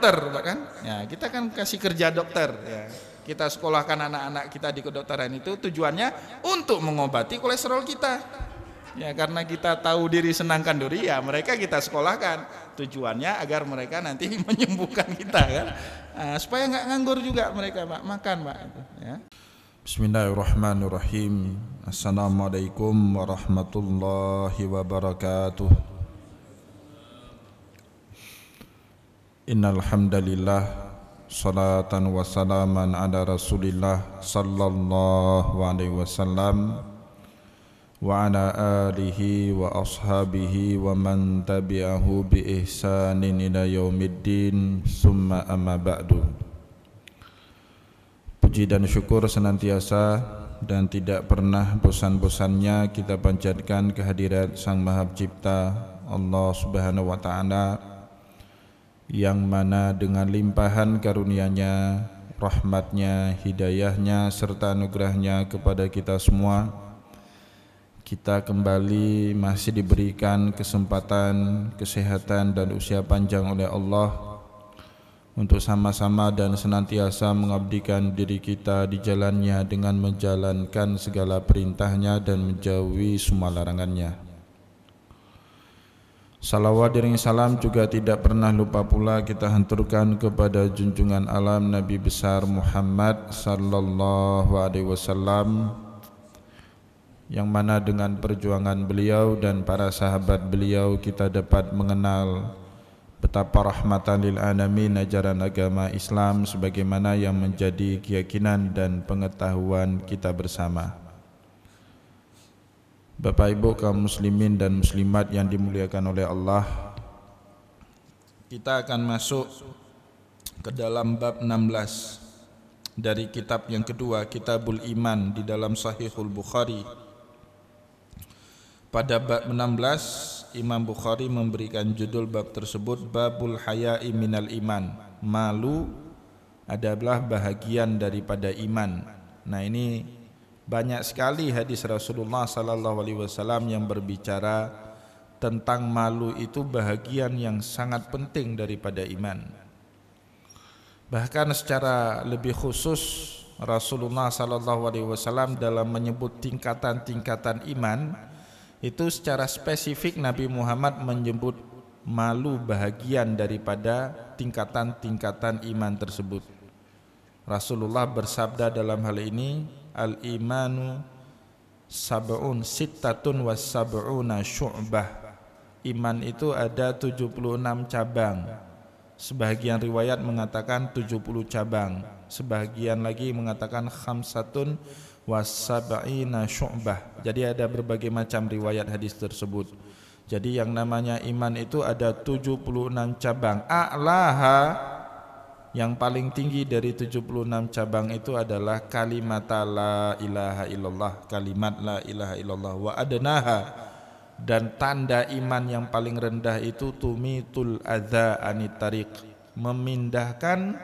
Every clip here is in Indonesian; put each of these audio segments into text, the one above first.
dokter, Pak, kan? Ya, kita kan kasih kerja dokter, ya. Kita sekolahkan anak-anak kita di kedokteran itu tujuannya untuk mengobati kolesterol kita. Ya, karena kita tahu diri senangkan diri, ya mereka kita sekolahkan. Tujuannya agar mereka nanti menyembuhkan kita, kan? Nah, supaya nggak nganggur juga mereka, Pak. Makan, Pak. Ya. Bismillahirrahmanirrahim. Assalamualaikum warahmatullahi wabarakatuh. Innal hamdalillah, salatan wa salaman ala Rasulillah sallallahu alaihi wasallam wa ala alihi wa ashabihi wa man tabi'ahu bi ihsanin ila yaumiddin, summa amma ba'du. Puji dan syukur senantiasa dan tidak pernah bosan-bosannya kita panjatkan kehadirat Sang Maha Pencipta Allah Subhanahu wa taala, yang mana dengan limpahan karunia-Nya, rahmat-Nya, hidayah-Nya serta anugerah-Nya kepada kita semua, kita kembali masih diberikan kesempatan, kesehatan dan usia panjang oleh Allah untuk sama-sama dan senantiasa mengabdikan diri kita di jalan-Nya dengan menjalankan segala perintah-Nya dan menjauhi semua larangan-Nya. Salawat dan salam juga tidak pernah lupa pula kita hanturkan kepada junjungan alam Nabi besar Muhammad sallallahu alaihi wasallam, yang mana dengan perjuangan beliau dan para sahabat beliau kita dapat mengenal betapa rahmatan lil alamin ajaran agama Islam sebagaimana yang menjadi keyakinan dan pengetahuan kita bersama. Bapak Ibu kaum muslimin dan muslimat yang dimuliakan oleh Allah, kita akan masuk ke dalam bab 16 dari kitab yang kedua, Kitabul Iman di dalam Sahihul Bukhari. Pada bab 16 Imam Bukhari memberikan judul bab tersebut Babul Haya'i Minal Iman. Malu adalah bahagian daripada iman. Nah, ini banyak sekali hadis Rasulullah sallallahu alaihi wasallam yang berbicara tentang malu itu bahagian yang sangat penting daripada iman. Bahkan secara lebih khusus Rasulullah sallallahu alaihi wasallam dalam menyebut tingkatan-tingkatan iman itu secara spesifik Nabi Muhammad menyebut malu bahagian daripada tingkatan-tingkatan iman tersebut. Rasulullah bersabda dalam hal ini, al-imanu sab'un sittatun was sab'una syu'bah. Iman itu ada 76 cabang. Sebahagian riwayat mengatakan 70 cabang. Sebahagian lagi mengatakan khamsatun was sab'ina syu'bah. Jadi ada berbagai macam riwayat hadis tersebut. Jadi yang namanya iman itu ada 76 cabang. A'laha, yang paling tinggi dari 76 cabang itu adalah kalimat la ilaha illallah, kalimat la ilaha illallah. Wa adnaha, dan tanda iman yang paling rendah itu tumitul adza anit tariq, memindahkan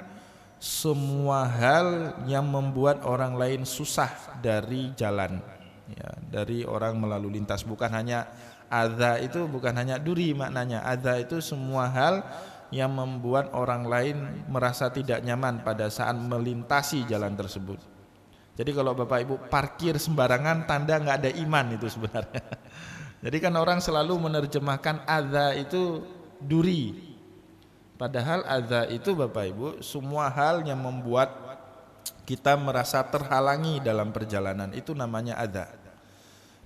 semua hal yang membuat orang lain susah dari jalan, ya, dari orang melalui lintas. Bukan hanya adza itu bukan hanya duri maknanya. Adza itu semua hal yang membuat orang lain merasa tidak nyaman pada saat melintasi jalan tersebut. Jadi kalau Bapak Ibu parkir sembarangan, tanda nggak ada iman itu sebenarnya. Jadi kan orang selalu menerjemahkan adza itu duri. Padahal adza itu Bapak Ibu semua hal yang membuat kita merasa terhalangi dalam perjalanan, itu namanya adza.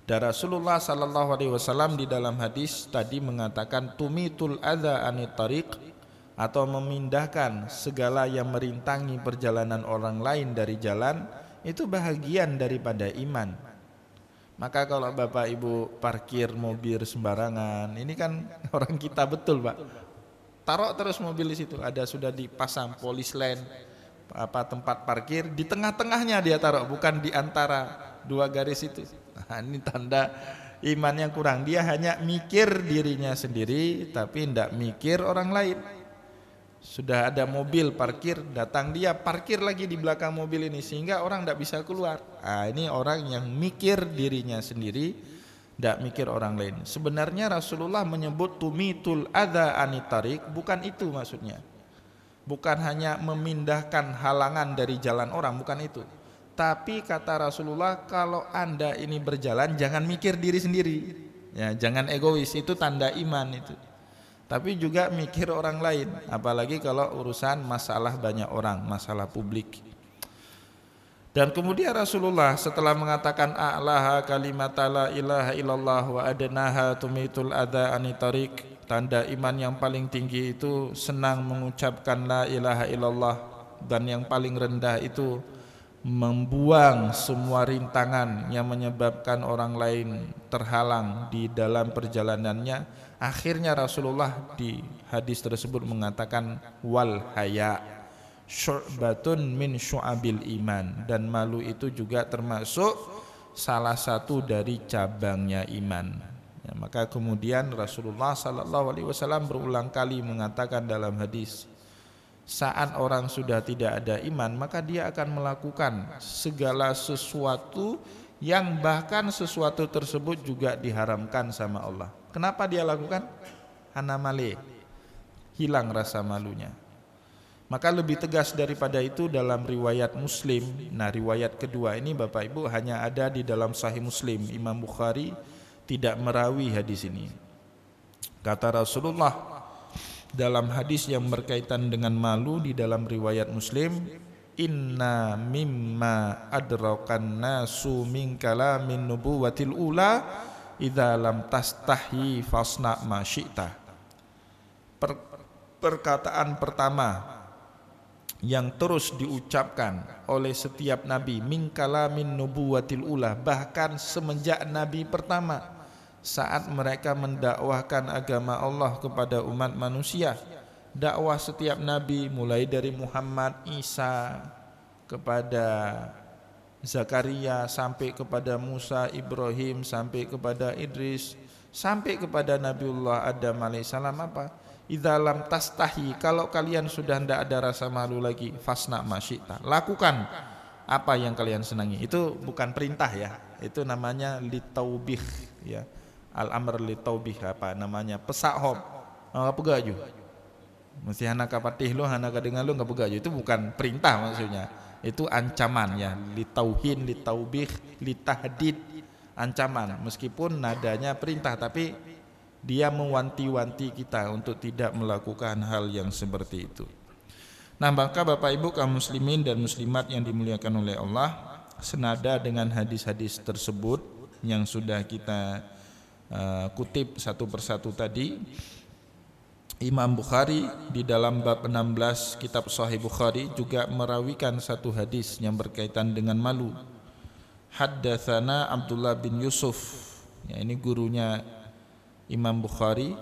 Dan Rasulullah sallallahu alaihi wasallam di dalam hadis tadi mengatakan tumitul adza anit tariq, atau memindahkan segala yang merintangi perjalanan orang lain dari jalan, itu bahagian daripada iman. Maka kalau Bapak Ibu parkir mobil sembarangan, ini kan orang kita betul, Pak. Taruh terus mobil di situ, ada sudah dipasang polis lane tempat parkir, di tengah-tengahnya dia taruh, bukan di antara dua garis itu. Nah, ini tanda iman yang kurang. Dia hanya mikir dirinya sendiri tapi tidak mikir orang lain. Sudah ada mobil parkir, datang dia parkir lagi di belakang mobil ini sehingga orang tidak bisa keluar. Nah, ini orang yang mikir dirinya sendiri, tidak mikir orang lain. Sebenarnya Rasulullah menyebut tumitul adza anit tariq, bukan itu maksudnya. bukan hanya memindahkan halangan dari jalan orang, bukan itu. Tapi kata Rasulullah, kalau Anda ini berjalan jangan mikir diri sendiri. Ya, jangan egois, itu tanda iman itu. Tapi juga mikir orang lain, apalagi kalau urusan masalah banyak orang, masalah publik. Dan kemudian Rasulullah setelah mengatakan a'laha kalimata la ilaha illallah wa adnaha tumitul adha anitarik, tanda iman yang paling tinggi itu senang mengucapkan la ilaha illallah, dan yang paling rendah itu membuang semua rintangan yang menyebabkan orang lain terhalang di dalam perjalanannya. Akhirnya Rasulullah di hadis tersebut mengatakan wal haya syu'batun min syu'abil iman, dan malu itu juga termasuk salah satu dari cabangnya iman. Ya, maka kemudian Rasulullah SAW berulang kali mengatakan dalam hadis, saat orang sudah tidak ada iman, maka dia akan melakukan segala sesuatu yang bahkan sesuatu tersebut juga diharamkan sama Allah. Kenapa dia lakukan? Hana male, hilang rasa malunya. Maka lebih tegas daripada itu dalam riwayat Muslim. Nah, riwayat kedua ini Bapak Ibu hanya ada di dalam Sahih Muslim. Imam Bukhari tidak merawi hadis ini. Kata Rasulullah dalam hadis yang berkaitan dengan malu di dalam riwayat Muslim, inna mimma adrakan nasu min kalamin nubuwatil ula idza lam tastahi fasna ma syi'ta. Perkataan pertama yang terus diucapkan oleh setiap nabi, min kalamin nubuwatil ula, bahkan semenjak nabi pertama saat mereka mendakwahkan agama Allah kepada umat manusia. Dakwah setiap nabi mulai dari Muhammad, Isa, kepada Zakaria, sampai kepada Musa, Ibrahim, sampai kepada Idris, sampai kepada Nabiullah Adam alaihissalam, apa? Idza lam tastahi, kalau kalian sudah tidak ada rasa malu lagi, fasna masyita, lakukan apa yang kalian senangi. Itu bukan perintah ya, itu namanya litaubih ya, al-amr litaubih, apa namanya, pesahob, nggak pegaju, mesti anak kapatih lo, anak kadengan lo nggak pegaju, itu bukan perintah maksudnya, itu ancaman ya, litauhin, litaubih, litahdid, ancaman, meskipun nadanya perintah tapi dia mewanti-wanti kita untuk tidak melakukan hal yang seperti itu. Nah, maka Bapak Ibu kaum muslimin dan muslimat yang dimuliakan oleh Allah, senada dengan hadis-hadis tersebut yang sudah kita kutip satu persatu tadi, Imam Bukhari di dalam bab 16 kitab Sahih Bukhari juga merawikan satu hadis yang berkaitan dengan malu. Haddatsana Abdullah bin Yusuf, ya, ini gurunya Imam Bukhari,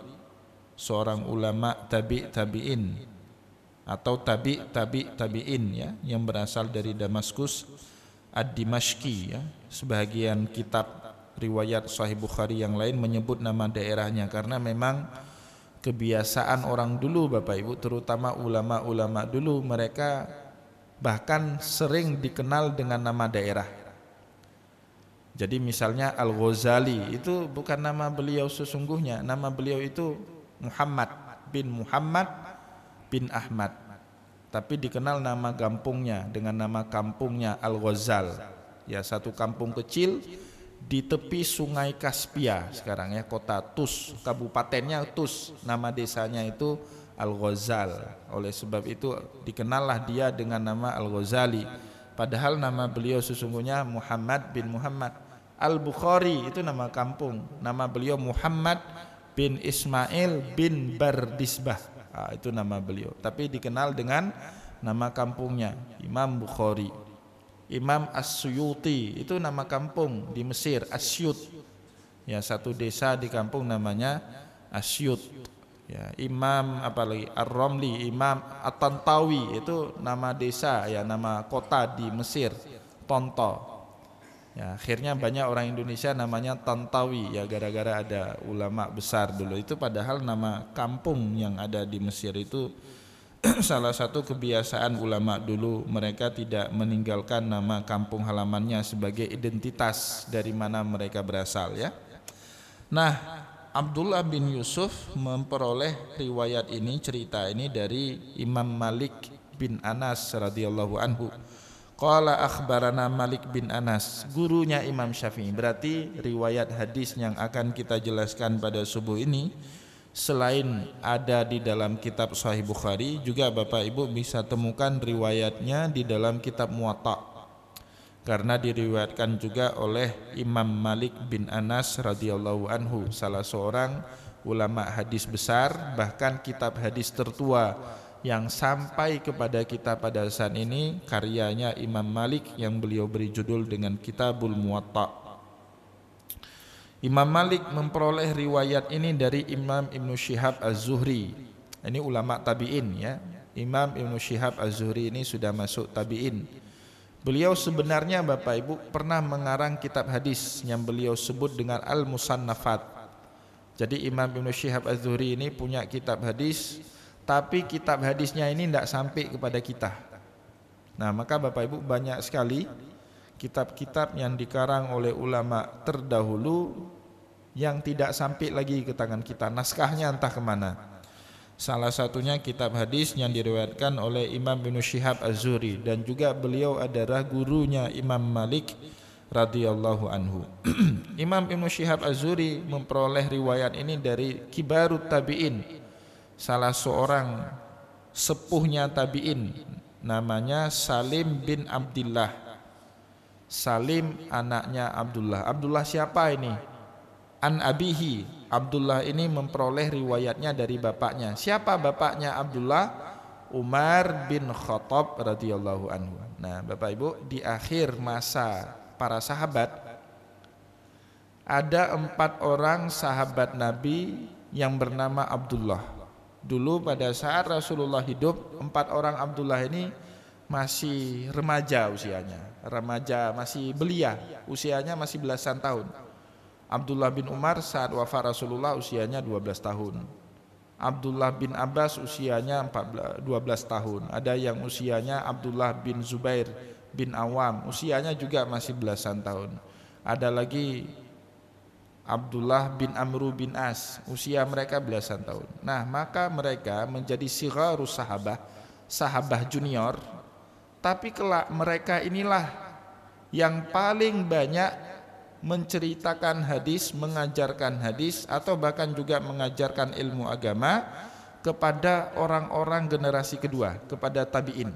seorang ulama tabi'in atau tabi'in ya, yang berasal dari Damaskus Ad-Dimashqi ya. Sebagian kitab riwayat Sahih Bukhari yang lain menyebut nama daerahnya karena memang kebiasaan orang dulu Bapak Ibu, terutama ulama-ulama dulu, mereka bahkan sering dikenal dengan nama daerah. Jadi misalnya Al-Ghazali itu bukan nama beliau sesungguhnya, nama beliau itu Muhammad bin Ahmad, tapi dikenal nama kampungnya dengan nama kampungnya Al-Ghazal. Ya, satu kampung kecil di tepi Sungai Kaspia sekarang ya, kota Tus, kabupatennya Tus, nama desanya itu Al-Ghazal. Oleh sebab itu dikenallah dia dengan nama Al-Ghazali, padahal nama beliau sesungguhnya Muhammad bin Muhammad. Al-Bukhari itu nama kampung, nama beliau Muhammad bin Ismail bin Bardisbah, itu nama beliau, tapi dikenal dengan nama kampungnya Imam Bukhari. Imam As-Suyuti itu nama kampung di Mesir, Asyut ya, satu desa di kampung namanya Asyut ya. Imam apalagi Ar-Ramli, Imam At-Tantawi itu nama desa ya, nama kota di Mesir, Tonto ya. Akhirnya banyak orang Indonesia namanya Tantawi ya, gara-gara ada ulama besar dulu itu, padahal nama kampung yang ada di Mesir itu salah satu kebiasaan ulama dulu, mereka tidak meninggalkan nama kampung halamannya sebagai identitas dari mana mereka berasal ya. Nah, Abdullah bin Yusuf memperoleh riwayat ini, cerita ini dari Imam Malik bin Anas radhiyallahu anhu. Qala akhbarana Malik bin Anas, gurunya Imam Syafi'i. Berarti riwayat hadis yang akan kita jelaskan pada subuh ini selain ada di dalam kitab Sahih Bukhari, juga Bapak Ibu bisa temukan riwayatnya di dalam kitab Muwatta, karena diriwayatkan juga oleh Imam Malik bin Anas radhiyallahu anhu, salah seorang ulama hadis besar, bahkan kitab hadis tertua yang sampai kepada kita pada saat ini karyanya Imam Malik yang beliau beri judul dengan Kitabul Muwatta. Imam Malik memperoleh riwayat ini dari Imam Ibnu Syihab Az-Zuhri. Ini ulama tabi'in ya. Imam Ibnu Syihab Az-Zuhri ini sudah masuk tabi'in. Beliau sebenarnya Bapak Ibu pernah mengarang kitab hadis yang beliau sebut dengan Al-Musannafat. Jadi Imam Ibnu Syihab Az-Zuhri ini punya kitab hadis, tapi kitab hadisnya ini tidak sampai kepada kita. Nah, maka Bapak Ibu banyak sekali kitab-kitab yang dikarang oleh ulama terdahulu yang tidak sampai lagi ke tangan kita, naskahnya entah kemana. Salah satunya kitab hadis yang diriwayatkan oleh Imam Ibnu Syihab Az-Zuhri, dan juga beliau adalah gurunya Imam Malik radhiyallahu anhu. Imam Ibnu Syihab Az-Zuhri memperoleh riwayat ini dari kibarut tabi'in, salah seorang sepuhnya tabi'in, namanya Salim bin Abdullah. Salim anaknya Abdullah. Abdullah siapa ini? An abihi, Abdullah ini memperoleh riwayatnya dari bapaknya. Siapa bapaknya Abdullah? Umar bin Khattab radhiyallahu anhu. Nah, Bapak Ibu, di akhir masa para sahabat ada 4 orang sahabat Nabi yang bernama Abdullah. Dulu pada saat Rasulullah hidup, 4 orang Abdullah ini masih remaja usianya, remaja, masih belia, usianya masih belasan tahun. Abdullah bin Umar saat wafat Rasulullah usianya 12 tahun. Abdullah bin Abbas usianya 12 tahun. Ada yang usianya Abdullah bin Zubair bin Awam, usianya juga masih belasan tahun. Ada lagi Abdullah bin Amru bin As, usia mereka belasan tahun. Nah, maka mereka menjadi sigharus sahabah junior. Tapi kelak mereka inilah yang paling banyak menceritakan hadis, mengajarkan hadis, atau bahkan juga mengajarkan ilmu agama kepada orang-orang generasi kedua, kepada tabi'in.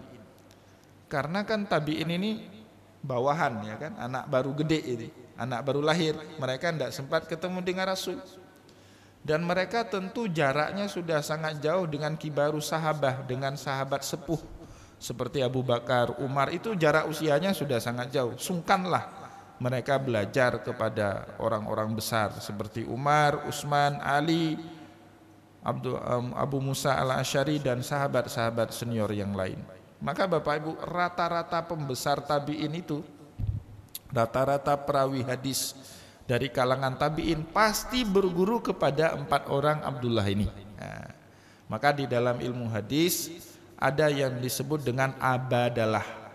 Karena kan tabi'in ini bawahan ya kan, anak baru gede ini, anak baru lahir, mereka tidak sempat ketemu dengan Rasul. Dan mereka tentu jaraknya sudah sangat jauh dengan kibaru sahabah, dengan sahabat sepuh seperti Abu Bakar, Umar, itu jarak usianya sudah sangat jauh. Sungkanlah mereka belajar kepada orang-orang besar seperti Umar, Utsman, Ali, Abu Musa al-Asy'ari, dan sahabat-sahabat senior yang lain. Maka Bapak Ibu, rata-rata pembesar tabi'in itu, rata-rata perawi hadis dari kalangan tabi'in pasti berguru kepada 4 orang Abdullah ini. Nah, maka di dalam ilmu hadis ada yang disebut dengan abadalah.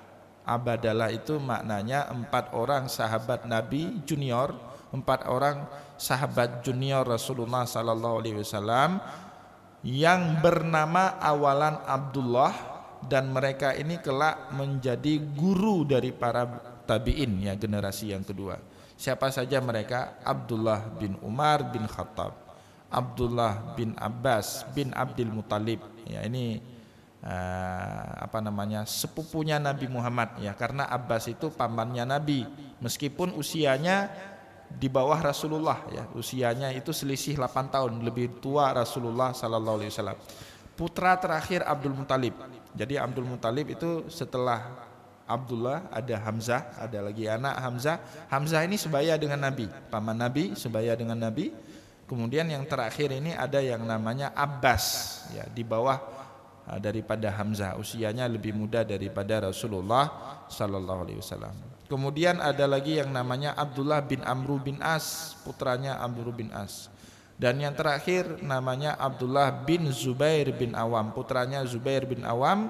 Abadalah itu maknanya 4 orang sahabat Nabi junior, 4 orang sahabat junior Rasulullah sallallahu alaihi wasallam yang bernama awalan Abdullah, dan mereka ini kelak menjadi guru dari para tabi'in ya, generasi yang kedua. Siapa saja mereka? Abdullah bin Umar bin Khattab, Abdullah bin Abbas bin Abdul Muttalib. Ya, ini sepupunya Nabi Muhammad ya, karena Abbas itu pamannya Nabi, meskipun usianya di bawah Rasulullah ya, usianya itu selisih 8 tahun lebih tua Rasulullah sallallahu alaihi wasallam. Putra terakhir Abdul Muttalib. Jadi Abdul Muttalib itu setelah Abdullah ada Hamzah, ada lagi anak Hamzah. Hamzah ini sebaya dengan Nabi, paman Nabi, sebaya dengan Nabi. Kemudian yang terakhir ini ada yang namanya Abbas ya, di bawah daripada Hamzah, usianya lebih muda daripada Rasulullah sallallahu alaihi wasallam. Kemudian ada lagi yang namanya Abdullah bin Amru bin As, putranya Amru bin As. Dan yang terakhir namanya Abdullah bin Zubair bin Awam, putranya Zubair bin Awam,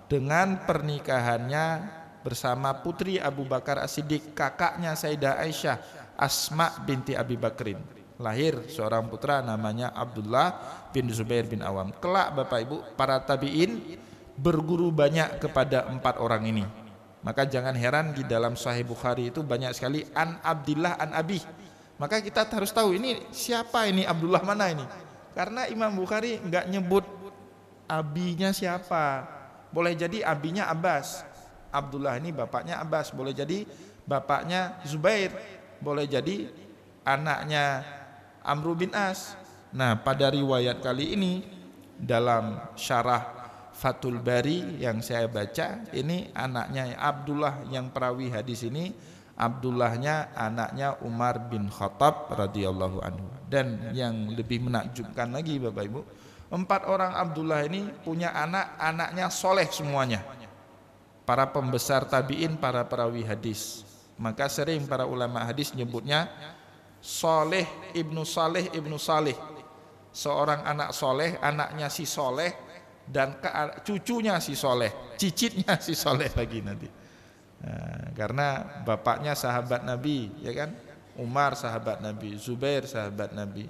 dengan pernikahannya bersama putri Abu Bakar As-Siddiq, kakaknya Sayyidah Aisyah, Asma binti Abi Bakrin lahir seorang putra namanya Abdullah bin Zubair bin Awam. Kelak Bapak Ibu, para tabi'in berguru banyak kepada 4 orang ini. Maka jangan heran di dalam Sahih Bukhari itu banyak sekali an Abdillah an Abi. Maka kita harus tahu ini siapa ini, Abdullah mana ini. Karena Imam Bukhari enggak nyebut abinya siapa. Boleh jadi abinya Abbas. Abdullah ini bapaknya Abbas, boleh jadi bapaknya Zubair, boleh jadi anaknya Amr bin As. Nah, pada riwayat kali ini dalam syarah Fathul Bari yang saya baca, ini anaknya Abdullah yang perawi hadis ini, Abdullahnya anaknya Umar bin Khattab radhiyallahu anhu. Dan yang lebih menakjubkan lagi Bapak Ibu, 4 orang Abdullah ini punya anak-anaknya soleh semuanya, para pembesar tabi'in, para perawi hadis. Maka sering para ulama hadis nyebutnya Soleh ibnu Saleh ibnu Saleh, seorang anak soleh, anaknya si soleh, dan cucunya si soleh, cicitnya si soleh lagi nanti. Nah, karena bapaknya sahabat Nabi, ya kan? Umar sahabat Nabi, Zubair sahabat Nabi,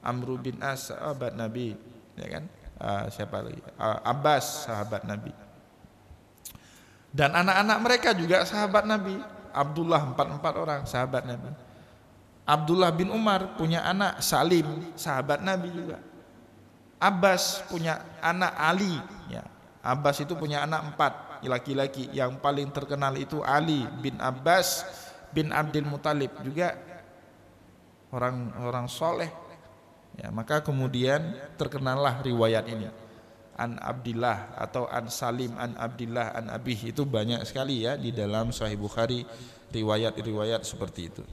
Amr bin As sahabat Nabi, ya kan? Siapa lagi? Abbas sahabat Nabi. Dan anak-anak mereka juga sahabat Nabi. Abdullah 4 orang sahabat Nabi. Abdullah bin Umar punya anak Salim, sahabat Nabi juga. Abbas punya anak Ali, ya. Abbas itu punya anak 4 laki-laki, yang paling terkenal itu Ali bin Abbas bin Abdul Muthalib, juga orang soleh. Ya, maka kemudian terkenallah riwayat ini, an Abdillah atau an Salim an Abdillah an Abih. Itu banyak sekali ya di dalam Sahih Bukhari riwayat-riwayat seperti itu.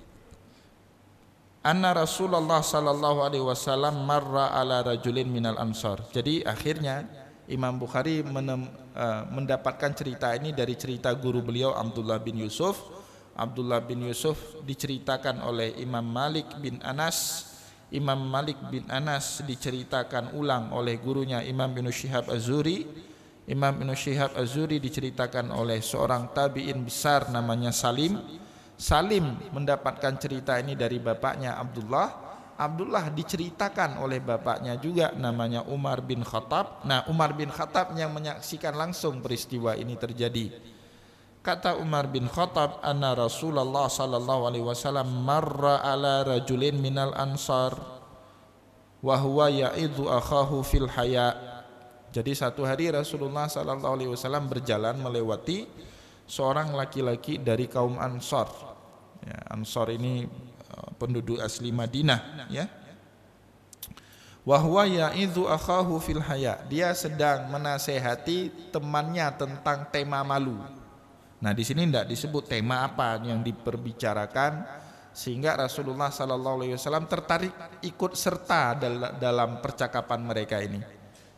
Anna Rasulullah sallallahu alaihi wasallam marra ala rajulin minal ansar. Jadi akhirnya Imam Bukhari mendapatkan cerita ini dari cerita guru beliau Abdullah bin Yusuf. Abdullah bin Yusuf diceritakan oleh Imam Malik bin Anas. Imam Malik bin Anas diceritakan ulang oleh gurunya Imam Ibnu Syihab Az-Zuhri. Imam Ibnu Syihab Az-Zuhri diceritakan oleh seorang tabi'in besar namanya Salim. Salim mendapatkan cerita ini dari bapaknya Abdullah. Abdullah diceritakan oleh bapaknya juga namanya Umar bin Khattab. Nah, Umar bin Khattab yang menyaksikan langsung peristiwa ini terjadi. Kata Umar bin Khattab, anna Rasulullah sallallahu alaihi wasallam marra ala rajulin minal ansar wa huwa ya'idhu akhahu fil haya. Jadi satu hari Rasulullah sallallahu alaihi wasallam berjalan melewati seorang laki-laki dari kaum Ansar. Ya, Ansar ini penduduk asli Madinah, ya. Wa huwa ya'idhu akhahu fil haya. Dia sedang menasehati temannya tentang tema malu. Nah, di sini tidak disebut tema apa yang diperbicarakan, sehingga Rasulullah sallallahu alaihi wasallam tertarik ikut serta dalam percakapan mereka ini.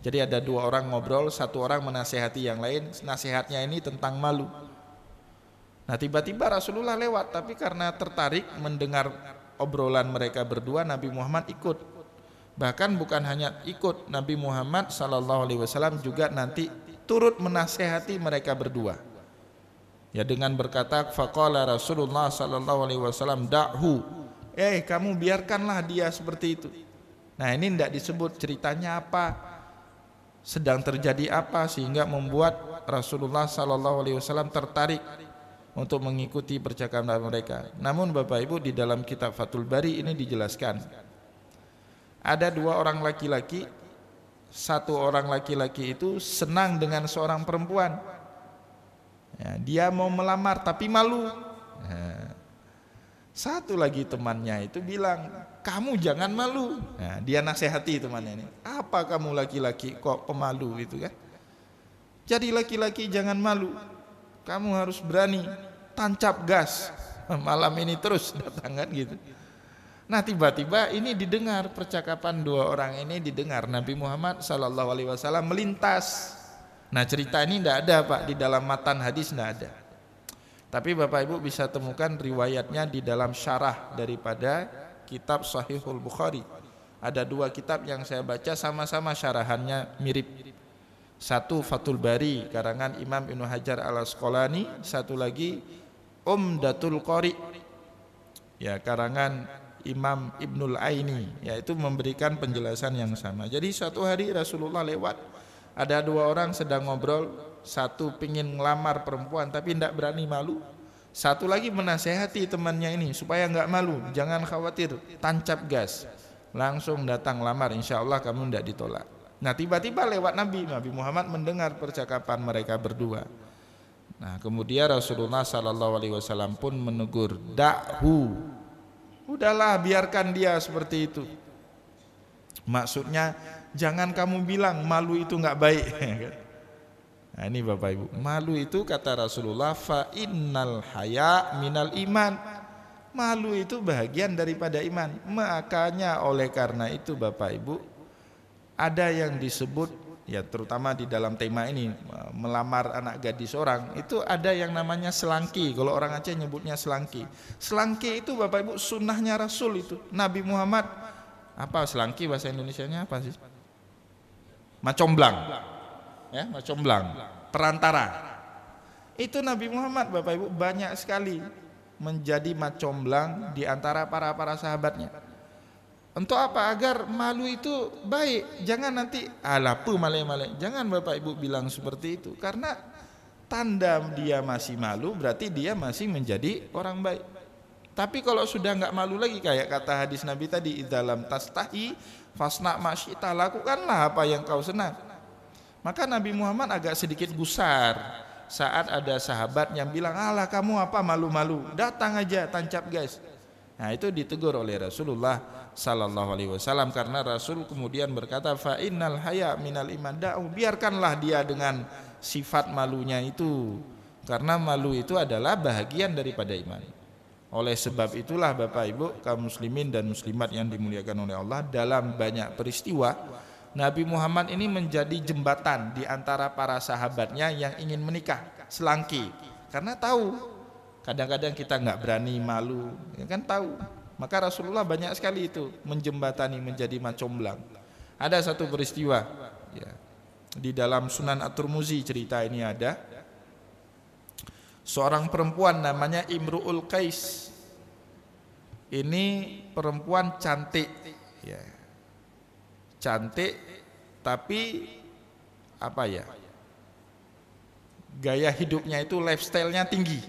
Jadi ada 2 orang ngobrol, satu orang menasehati yang lain, nasihatnya ini tentang malu. Nah, tiba-tiba Rasulullah lewat, tapi karena tertarik mendengar obrolan mereka berdua, Nabi Muhammad ikut. Bahkan bukan hanya ikut, Nabi Muhammad sallallahu alaihi wasallam juga nanti turut menasehati mereka berdua. Ya, dengan berkata, faqala Rasulullah sallallahu alaihi wasallam da'hu. Kamu biarkanlah dia seperti itu. Nah, ini tidak disebut ceritanya apa, sedang terjadi apa, sehingga membuat Rasulullah sallallahu alaihi wasallam tertarik untuk mengikuti percakapan mereka. Namun Bapak Ibu, di dalam kitab Fathul Bari ini dijelaskan ada 2 orang laki-laki. Satu orang laki-laki itu senang dengan seorang perempuan, ya, dia mau melamar tapi malu. Satu lagi temannya itu bilang, kamu jangan malu. Nah, dia nasihati temannya ini, apa kamu laki-laki kok pemalu gitu kan? Jadi laki-laki jangan malu, kamu harus berani, tancap gas. Malam ini terus datang kan gitu. Nah, tiba-tiba ini didengar percakapan 2 orang ini, didengar Nabi Muhammad sallallahu alaihi wasallam melintas. Nah, cerita ini tidak ada Pak di dalam matan hadis, tidak ada. Tapi Bapak Ibu bisa temukan riwayatnya di dalam syarah daripada kitab Sahihul Bukhari. Ada 2 kitab yang saya baca sama-sama syarahannya mirip. Satu Fathul Bari karangan Imam Ibnu Hajar Al-Asqalani, satu lagi Umdatul Qari, ya, karangan Imam Ibnul Aini, yaitu memberikan penjelasan yang sama. Jadi suatu hari Rasulullah lewat, ada dua orang sedang ngobrol, satu pingin ngelamar perempuan tapi tidak berani, malu. Satu lagi menasehati temannya ini supaya nggak malu, jangan khawatir, tancap gas, langsung datang lamar, insya Allah kamu tidak ditolak. Nah tiba-tiba lewat Nabi Muhammad mendengar percakapan mereka berdua. Nah kemudian Rasulullah SAW pun menegur, dakhu, udahlah biarkan dia seperti itu. Maksudnya jangan kamu bilang malu itu nggak baik. Nah ini Bapak Ibu, malu itu kata Rasulullah, fa innal haya minal iman, malu itu bahagian daripada iman. Makanya oleh karena itu Bapak Ibu, ada yang disebut, ya terutama di dalam tema ini, melamar anak gadis orang, itu ada yang namanya selangki. Kalau orang Aceh nyebutnya selangki. Selangki itu Bapak Ibu sunnahnya Rasul itu. Nabi Muhammad, apa selangki bahasa Indonesianya apa sih? Macomblang. Ya, macomblang, perantara. Itu Nabi Muhammad Bapak Ibu banyak sekali menjadi macomblang di antara para sahabatnya. Untuk apa? Agar malu itu baik. Jangan nanti alapu male-male. Jangan Bapak Ibu bilang seperti itu, karena tanda dia masih malu berarti dia masih menjadi orang baik. Tapi kalau sudah nggak malu lagi, kayak kata hadis Nabi tadi, dalam tastahi fasna masyita, lakukanlah apa yang kau senang. Maka Nabi Muhammad agak sedikit gusar saat ada sahabat yang bilang, alah kamu apa malu-malu, datang aja tancap gas. Nah itu ditegur oleh Rasulullah SAW, karena Rasul kemudian berkata, fa innal haya minal iman, biarkanlah dia dengan sifat malunya itu, karena malu itu adalah bahagian daripada iman. Oleh sebab itulah Bapak Ibu kaum muslimin dan muslimat yang dimuliakan oleh Allah, dalam banyak peristiwa Nabi Muhammad ini menjadi jembatan di antara para sahabatnya yang ingin menikah, selangki. Karena tahu kadang-kadang kita nggak berani, malu, ya kan tahu. Maka Rasulullah banyak sekali itu menjembatani, menjadi macomblang. Ada satu peristiwa, ya, di dalam Sunan At-Tirmidzi cerita ini ada. Seorang perempuan namanya Imru'ul Qais. Ini perempuan cantik, ya. Cantik, tapi apa ya, gaya hidupnya itu lifestyle-nya tinggi.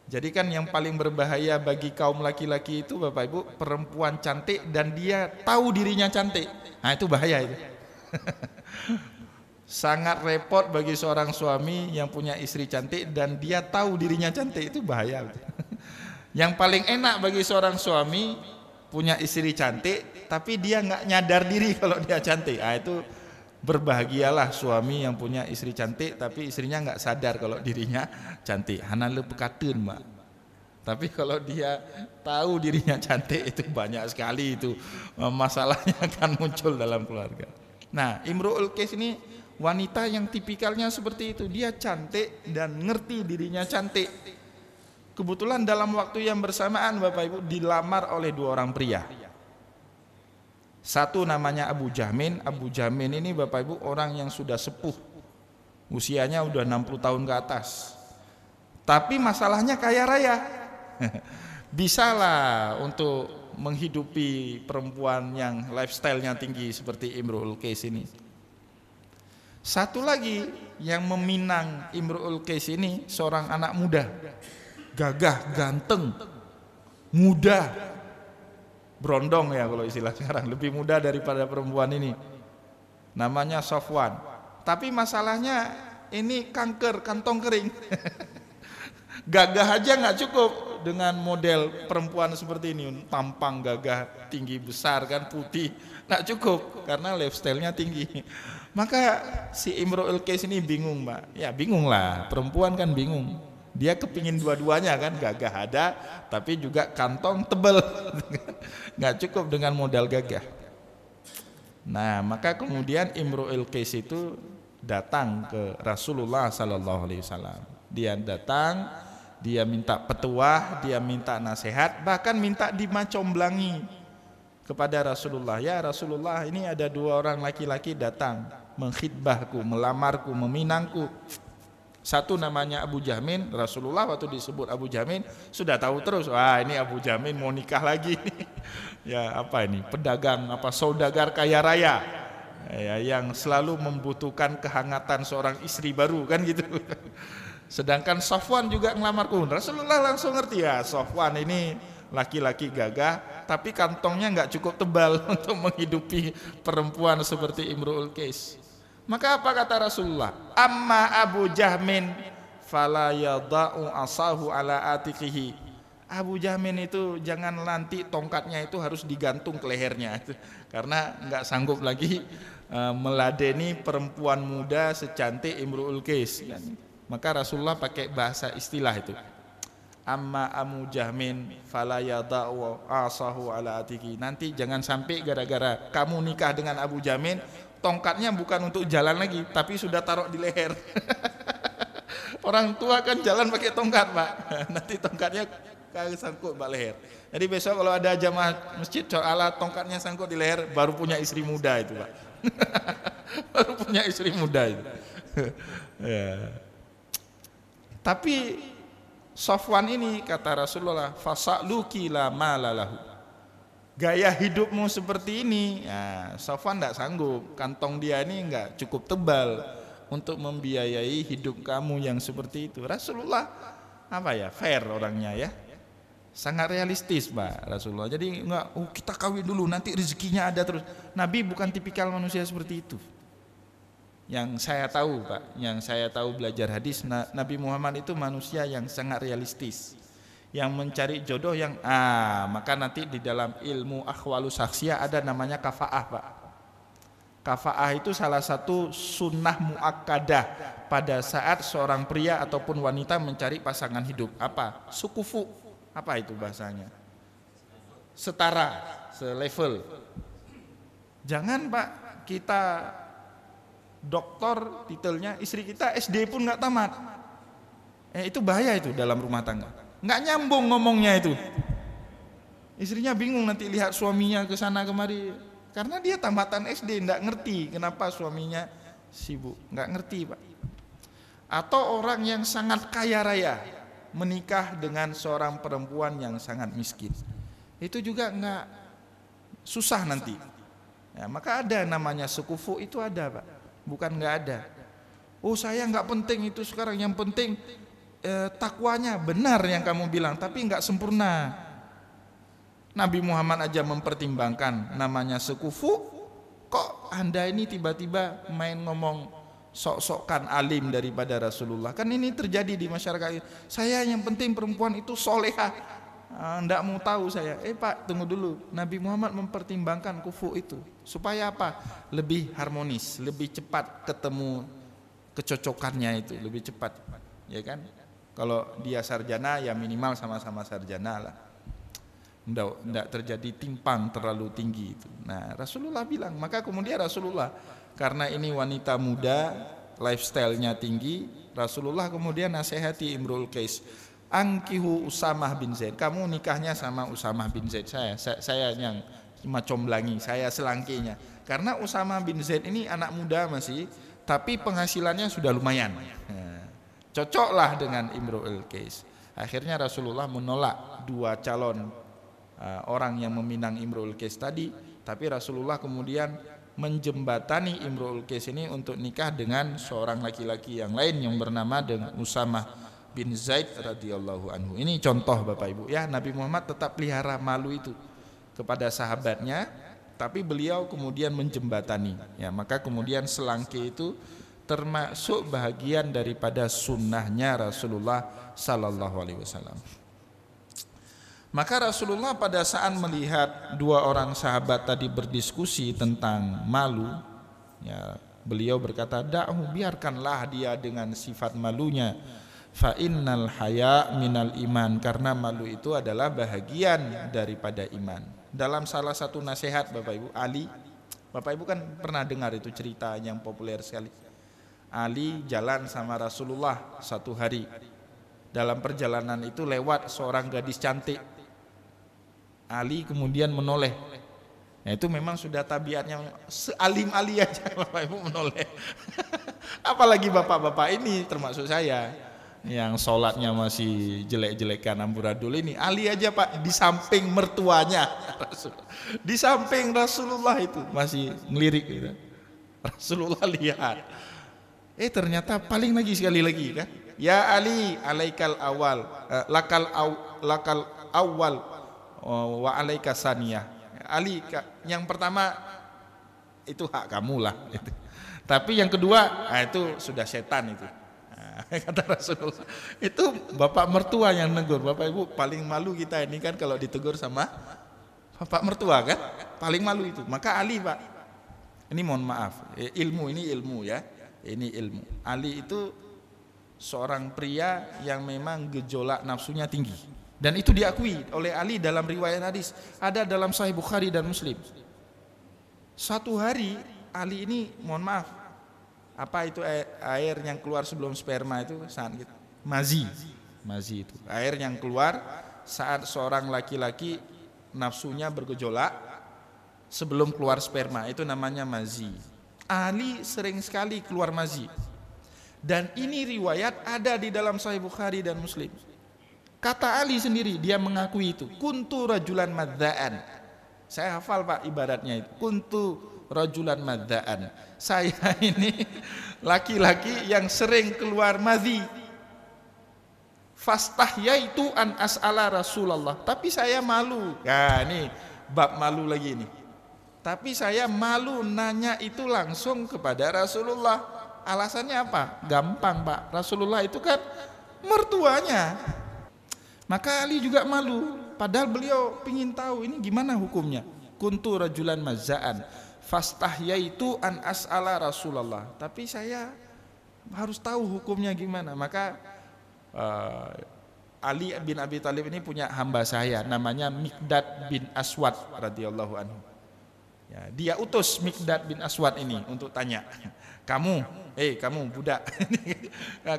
Jadi kan yang paling berbahaya bagi kaum laki-laki itu Bapak Ibu, perempuan cantik dan dia tahu dirinya cantik. Nah itu bahaya itu. Sangat repot bagi seorang suami yang punya istri cantik dan dia tahu dirinya cantik, itu bahaya. Yang paling enak bagi seorang suami punya istri cantik tapi dia nggak nyadar diri kalau dia cantik. Ah itu berbahagialah suami yang punya istri cantik tapi istrinya nggak sadar kalau dirinya cantik. Hanale pekatun Mbak. Tapi kalau dia tahu dirinya cantik, itu banyak sekali itu masalahnya akan muncul dalam keluarga. Nah, Imru'ul Qais ini wanita yang tipikalnya seperti itu. Dia cantik dan ngerti dirinya cantik. Kebetulan dalam waktu yang bersamaan Bapak Ibu dilamar oleh dua orang pria. Satu namanya Abu Jahmin. Abu Jahmin ini Bapak Ibu orang yang sudah sepuh, usianya udah 60 tahun ke atas. Tapi masalahnya kaya raya. Bisalah untuk menghidupi perempuan yang lifestyle-nya tinggi seperti Imru'ul Qais ini. Satu lagi yang meminang Imru'ul Qais ini seorang anak muda, gagah, ganteng, muda, berondong ya kalau istilah sekarang, lebih muda daripada perempuan ini. Namanya Safwan. Tapi masalahnya ini kanker, kantong kering. Gagah aja nggak cukup dengan model perempuan seperti ini, tampang, gagah, tinggi, besar kan, putih, nggak cukup karena lifestyle-nya tinggi. Maka si Imru'ul Qais ini bingung Mbak. Ya bingung lah, perempuan kan bingung. Dia kepingin dua-duanya kan, gagah ada tapi juga kantong tebel. Nggak cukup dengan modal gagah. Nah maka kemudian Imru'ul Qais itu datang ke Rasulullah SAW. Dia datang, dia minta petuah, dia minta nasihat, bahkan minta dimacomblangi kepada Rasulullah. Ya Rasulullah, ini ada dua orang laki-laki datang mengkhidbahku, melamarku, meminangku. Satu namanya Abu Jahmin, Rasulullah waktu disebut Abu Jahmin sudah tahu terus, wah ini Abu Jahmin mau nikah lagi. Ya apa ini, pedagang apa saudagar kaya raya, ya, yang selalu membutuhkan kehangatan seorang istri baru kan gitu. Sedangkan Safwan juga ngelamar pun, Rasulullah langsung ngerti ya Safwan ini laki-laki gagah tapi kantongnya nggak cukup tebal untuk menghidupi perempuan seperti Imru'ul Qais. Maka apa kata Rasulullah? Amma Abu Jahmin fala yada'u asahu ala atiqihi. Abu Jahmin itu jangan nanti tongkatnya itu harus digantung ke lehernya, karena nggak sanggup lagi meladeni perempuan muda secantik Imru'ul Qais. Maka Rasulullah pakai bahasa istilah itu. Amma Abu Jahmin fala yada'u asahu ala atiqihi. Nanti jangan sampai gara-gara kamu nikah dengan Abu Jahmin, tongkatnya bukan untuk jalan lagi, tapi sudah taruh di leher. Orang tua kan jalan pakai tongkat, Pak. Nanti tongkatnya sangkut Pak leher. Jadi besok kalau ada jamaah masjid ala tongkatnya sangkut di leher, baru punya istri muda itu, Pak. Baru punya istri muda itu. Ya. Tapi Safwan ini kata Rasulullah, fasa'luki la malalahu. Gaya hidupmu seperti ini, ya, Safwan tidak sanggup, kantong dia ini enggak cukup tebal untuk membiayai hidup kamu yang seperti itu. Rasulullah apa ya, fair orangnya ya, sangat realistis Pak Rasulullah. Jadi enggak, kita kawin dulu nanti rezekinya ada terus. Nabi bukan tipikal manusia seperti itu. Yang saya tahu Pak, yang saya tahu belajar hadis, Nabi Muhammad itu manusia yang sangat realistis, yang mencari jodoh yang maka nanti di dalam ilmu akhwalus saksiyah ada namanya kafaah Pak. Kafaah itu salah satu sunnah muakkadah pada saat seorang pria ataupun wanita mencari pasangan hidup. Apa? Sukufu. Apa itu bahasanya? Setara, selevel. Jangan Pak, kita doktor titelnya, istri kita SD pun nggak tamat. Itu bahaya itu dalam rumah tangga. Nggak nyambung ngomongnya itu. Istrinya bingung nanti lihat suaminya ke sana kemari, karena dia tamatan SD, nggak ngerti kenapa suaminya sibuk, nggak ngerti Pak. Atau orang yang sangat kaya raya menikah dengan seorang perempuan yang sangat miskin, itu juga nggak, susah nanti. Ya, maka ada namanya sukufu itu ada Pak, bukan nggak ada. Oh saya nggak penting itu sekarang, yang penting takwanya, benar yang kamu bilang, tapi nggak sempurna. Nabi Muhammad aja mempertimbangkan namanya sekufu, kok Anda ini tiba-tiba main ngomong sok-sokan alim daripada Rasulullah. Kan ini terjadi di masyarakat. Saya yang penting perempuan itu solehah, nggak mau tahu saya. Pak tunggu dulu, Nabi Muhammad mempertimbangkan kufu itu supaya apa? Lebih harmonis, lebih cepat ketemu kecocokannya itu, lebih cepat, ya kan? Kalau dia sarjana ya minimal sama-sama sarjana lah, enggak terjadi timpang terlalu tinggi itu. Nah Rasulullah bilang, maka kemudian Rasulullah, karena ini wanita muda, lifestyle-nya tinggi, Rasulullah kemudian nasihati Imru'ul Qais, angkihu Usamah bin Zaid, kamu nikahnya sama Usamah bin Zaid, saya yang cuma comblangi, saya selangkinya. Karena Usamah bin Zaid ini anak muda masih, tapi penghasilannya sudah lumayan. Cocoklah dengan Imru'ul Qais. Akhirnya Rasulullah menolak dua calon orang yang meminang Imru'ul Qais tadi, tapi Rasulullah kemudian menjembatani Imru'ul Qais ini untuk nikah dengan seorang laki-laki yang lain yang bernama dengan Usamah bin Zaid radhiyallahu anhu. Ini contoh Bapak Ibu ya, Nabi Muhammad tetap pelihara malu itu kepada sahabatnya, tapi beliau kemudian menjembatani. Ya, maka kemudian selangki itu termasuk bahagian daripada sunnahnya Rasulullah Sallallahu Alaihi Wasallam. Maka Rasulullah pada saat melihat dua orang sahabat tadi berdiskusi tentang malu, ya, beliau berkata, da'hu, biarkanlah dia dengan sifat malunya. Fa innal haya minal iman, karena malu itu adalah bahagian daripada iman. Dalam salah satu nasihat Bapak Ibu, Ali, Bapak Ibu kan pernah dengar itu cerita yang populer sekali. Ali jalan sama Rasulullah satu hari. Dalam perjalanan itu lewat seorang gadis cantik. Ali kemudian menoleh. Ya, itu memang sudah tabiatnya sealim Ali aja Bapak Ibu menoleh. Apalagi bapak-bapak ini termasuk saya yang sholatnya masih jelek-jelekan amburadul ini. Ali aja Pak di samping mertuanya di samping Rasulullah itu masih ngelirik gitu. Rasulullah lihat. Ternyata paling lagi sekali lagi kan. Ya Ali alaikal awal lakal awal wa alaika saniyah. Ali yang pertama itu hak kamu lah. Tapi yang kedua itu sudah setan itu. Kata Rasulullah. Itu bapak mertua yang negur. Bapak Ibu paling malu kita ini kan kalau ditegur sama bapak mertua kan. Paling malu itu. Maka Ali Pak. Ini mohon maaf. Ini ilmu ya. Ini ilmu. Ali itu seorang pria yang memang gejolak nafsunya tinggi, dan itu diakui oleh Ali dalam riwayat hadis, ada dalam Sahih Bukhari dan Muslim. Suatu hari Ali ini mohon maaf, apa itu air yang keluar sebelum sperma itu saat gitu, mazi itu air yang keluar saat seorang laki-laki nafsunya bergejolak sebelum keluar sperma, itu namanya mazi. Ali sering sekali keluar mazi. Dan ini riwayat ada di dalam Sahih Bukhari dan Muslim. Kata Ali sendiri, dia mengakui itu. Kuntu rajulan madza'an. Saya hafal Pak ibaratnya itu. Kuntu rajulan madza'an. Saya ini laki-laki yang sering keluar madzi. Fastahyaitu an as'ala Rasulullah. Tapi saya malu. Nah ini bab malu lagi nih. Tapi saya malu nanya itu langsung kepada Rasulullah. Alasannya apa? Gampang Pak, Rasulullah itu kan mertuanya. Maka Ali juga malu, padahal beliau ingin tahu ini gimana hukumnya. Kuntu rajulan mazza'an fastahyaitu an as'ala Rasulullah. Tapi saya harus tahu hukumnya gimana. Maka Ali bin Abi Thalib ini punya hamba saya namanya Miqdad bin Aswad radhiyallahu anhu. Ya, dia utus Miqdad bin Aswad ini untuk tanya. Kamu budak,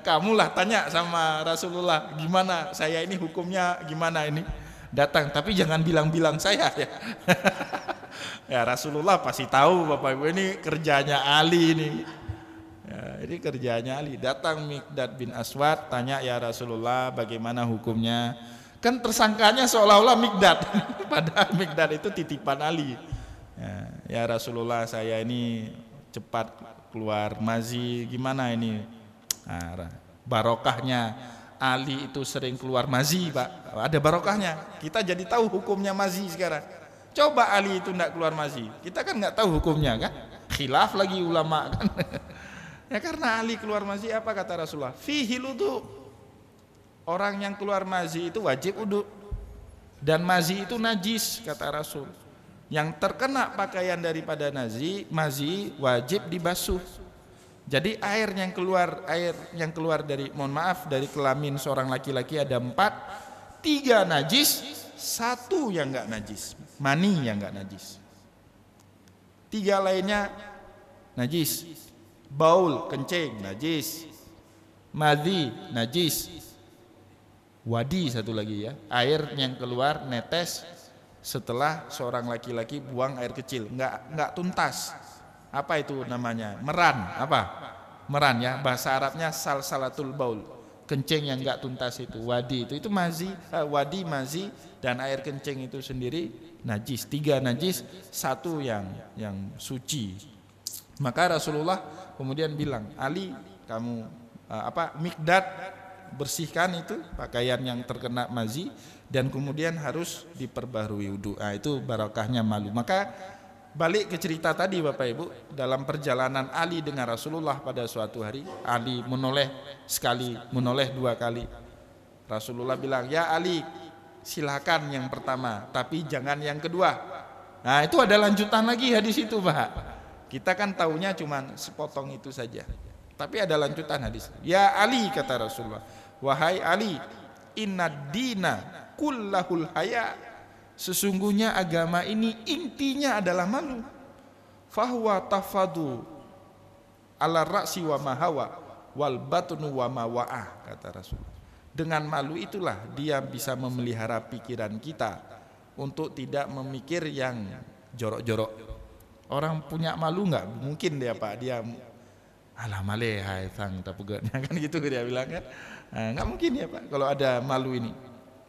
kamulah tanya sama Rasulullah gimana saya ini hukumnya gimana ini, datang tapi jangan bilang-bilang saya ya. Ya Rasulullah pasti tahu Bapak Ibu ini kerjanya Ali ini. Ya, ini kerjanya Ali. Datang Miqdad bin Aswad tanya ya Rasulullah bagaimana hukumnya. Kan tersangkanya seolah-olah Miqdad, padahal Miqdad itu titipan Ali. Ya Rasulullah saya ini cepat keluar mazi, gimana ini? Barokahnya Ali itu sering keluar mazi Pak, ada barokahnya. Kita jadi tahu hukumnya mazi sekarang. Coba Ali itu tidak keluar mazi, kita kan nggak tahu hukumnya kan? Khilaf lagi ulama kan? Ya karena Ali keluar mazi, apa kata Rasulullah? Fihi wudu. Orang yang keluar mazi itu wajib wudu. Dan mazi itu najis kata Rasul. Yang terkena pakaian daripada mazi wajib dibasuh. Jadi air yang keluar dari, mohon maaf, dari kelamin seorang laki-laki ada 4, 3 najis, 1 yang enggak najis, mani yang enggak najis. 3 lainnya najis. Baul, kencing, najis. Madhi, najis. Wadi satu lagi ya, air yang keluar netes setelah seorang laki-laki buang air kecil, enggak tuntas. Apa itu namanya? Meran, apa? Meran ya, bahasa Arabnya salsalatul baul. Kencing yang enggak tuntas itu, wadi itu mazi, wadi mazi, dan air kencing itu sendiri najis. 3 najis, 1 yang suci. Maka Rasulullah kemudian bilang, Ali kamu Miqdad bersihkan itu pakaian yang terkena mazi dan kemudian harus diperbaharui wudu. Itu barokahnya malu. Maka balik ke cerita tadi Bapak Ibu, dalam perjalanan Ali dengan Rasulullah pada suatu hari, Ali menoleh sekali, menoleh 2 kali. Rasulullah bilang, "Ya Ali, silakan yang pertama, tapi jangan yang kedua." Nah, itu ada lanjutan lagi hadis itu, Pak. Kita kan taunya cuman sepotong itu saja. Tapi ada lanjutan hadis. "Ya Ali," kata Rasulullah, "wahai Ali, inna dina kullahul haya." Sesungguhnya agama ini intinya adalah malu. Fahuwa tafadu ala ra'si wa mahawa wal batnu wa mawa'ah, kata Rasul. Dengan malu itulah dia bisa memelihara pikiran kita untuk tidak memikir yang jorok-jorok. Orang punya malu nggak? Mungkin dia Pak, dia alah maleh hai sang tapugatnya kan gitu dia bilang kan. Nggak mungkin ya Pak kalau ada malu ini.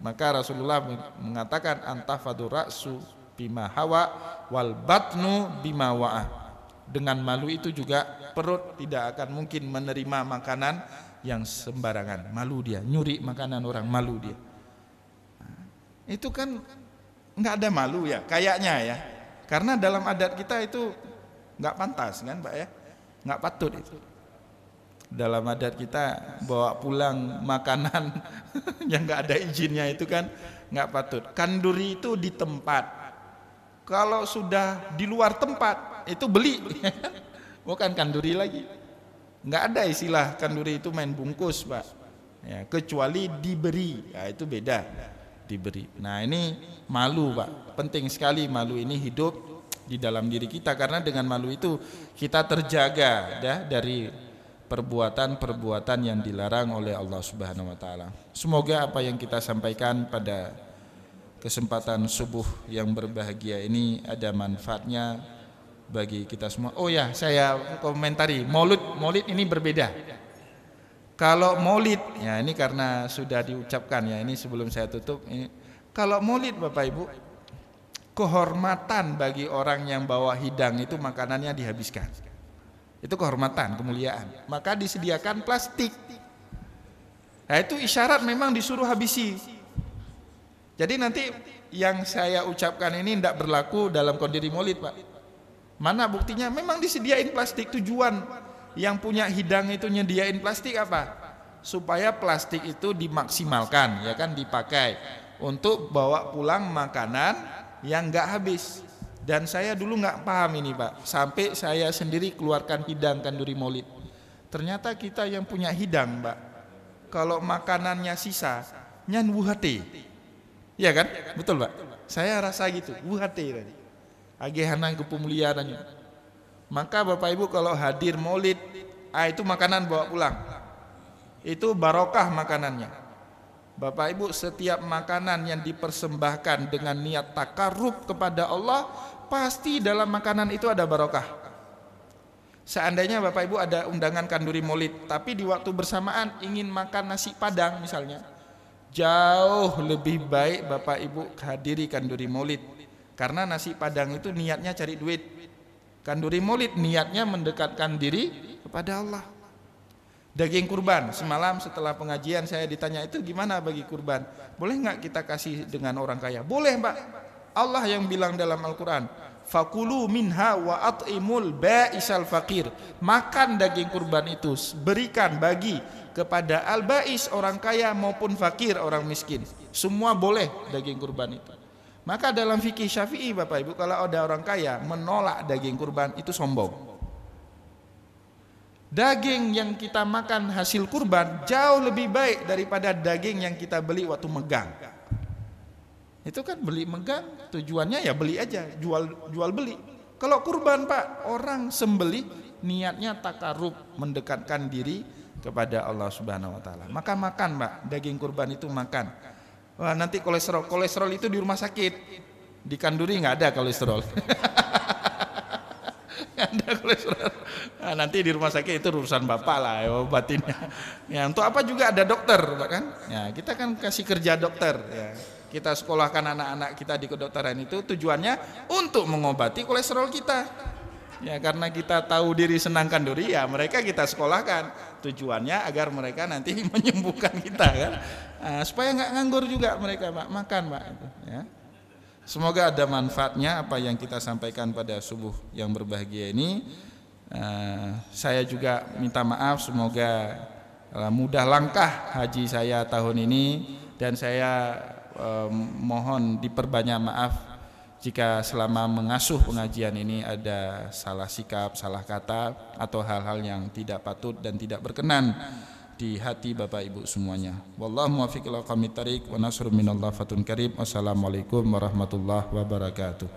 Maka Rasulullah mengatakan antafadu ra'su bima hawa wal batnu bima wa'ah. Dengan malu itu juga perut tidak akan mungkin menerima makanan yang sembarangan. Malu dia, nyuri makanan orang, malu dia. Itu kan nggak ada malu ya, kayaknya ya. Karena dalam adat kita itu nggak pantas kan Pak ya, nggak patut itu. Dalam adat kita bawa pulang makanan yang nggak ada izinnya itu kan nggak patut. Kanduri itu di tempat. Kalau sudah di luar tempat itu beli, bukan kanduri lagi. Nggak ada istilah kanduri itu main bungkus Pak. Ya, kecuali diberi, ya, itu beda. Diberi. Nah ini malu Pak, penting sekali malu ini hidup di dalam diri kita, karena dengan malu itu kita terjaga ya, dari perbuatan-perbuatan yang dilarang oleh Allah Subhanahu wa taala. Semoga apa yang kita sampaikan pada kesempatan subuh yang berbahagia ini ada manfaatnya bagi kita semua. Oh ya, saya komentari Maulid ini berbeda. Kalau Maulid, ya ini karena sudah diucapkan ya, ini sebelum saya tutup ini. Kalau Maulid Bapak Ibu, kehormatan bagi orang yang bawa hidang itu makanannya dihabiskan. Itu kehormatan, kemuliaan. Maka disediakan plastik. Nah itu isyarat memang disuruh habisi. Jadi nanti yang saya ucapkan ini tidak berlaku dalam kondisi Maulid Pak. Mana buktinya? Memang disediain plastik. Tujuan yang punya hidang itu nyediain plastik apa? Supaya plastik itu dimaksimalkan, ya kan, dipakai untuk bawa pulang makanan yang nggak habis. Dan saya dulu nggak paham ini Pak, sampai saya sendiri keluarkan hidang kanduri Maulid. Ternyata kita yang punya hidang Pak, kalau makanannya sisa nyan wuhate, ya kan, betul Pak. Saya rasa gitu, wuhate tadi. Agehanan kepemuliaannya. Maka Bapak Ibu kalau hadir Maulid, itu makanan bawa pulang. Itu barokah makanannya. Bapak Ibu, setiap makanan yang dipersembahkan dengan niat takarrub kepada Allah, pasti dalam makanan itu ada barokah. Seandainya Bapak Ibu ada undangan kanduri Maulid, tapi di waktu bersamaan ingin makan nasi Padang misalnya, jauh lebih baik Bapak Ibu hadiri kanduri Maulid. Karena nasi Padang itu niatnya cari duit. Kanduri Maulid niatnya mendekatkan diri kepada Allah. Daging kurban, semalam setelah pengajian saya ditanya itu gimana bagi kurban, boleh nggak kita kasih dengan orang kaya? Boleh Pak. Allah yang bilang dalam Al-Quran, fakulu minha wa at'imul ba'isal fakir. Makan daging kurban itu, berikan, bagi kepada al-ba'is, orang kaya maupun fakir, orang miskin. Semua boleh daging kurban itu. Maka dalam fikih Syafi'i Bapak Ibu, kalau ada orang kaya menolak daging kurban itu sombong. Daging yang kita makan hasil kurban jauh lebih baik daripada daging yang kita beli waktu megang. Itu kan beli megang, tujuannya ya beli aja, jual beli. Kalau kurban Pak, orang sembelih niatnya takarrub, mendekatkan diri kepada Allah Subhanahu wa taala. Maka makan Pak, daging kurban itu makan. Wah, nanti kolesterol itu di rumah sakit. Di kanduri nggak ada kolesterol. Nggak ada kolesterol. Nah, nanti di rumah sakit itu urusan bapak lah, obatinnya. Ya, untuk apa juga ada dokter, kan? Ya, kita kan kasih kerja dokter. Ya. Kita sekolahkan anak-anak kita di kedokteran itu tujuannya untuk mengobati kolesterol kita. Ya, karena kita tahu diri senang kanduri, ya mereka kita sekolahkan. Tujuannya agar mereka nanti menyembuhkan kita, kan? Nah, supaya nggak nganggur juga mereka Pak, makan Pak. Ya. Semoga ada manfaatnya apa yang kita sampaikan pada subuh yang berbahagia ini. Saya juga minta maaf, semoga mudah langkah haji saya tahun ini, dan saya mohon diperbanyak maaf jika selama mengasuh pengajian ini ada salah sikap, salah kata, atau hal-hal yang tidak patut dan tidak berkenan di hati Bapak Ibu semuanya. Wallahu muwaffiq ila aqwamit thariq wa nasrun minallah fatun karim. Wassalamualaikum warahmatullahi wabarakatuh.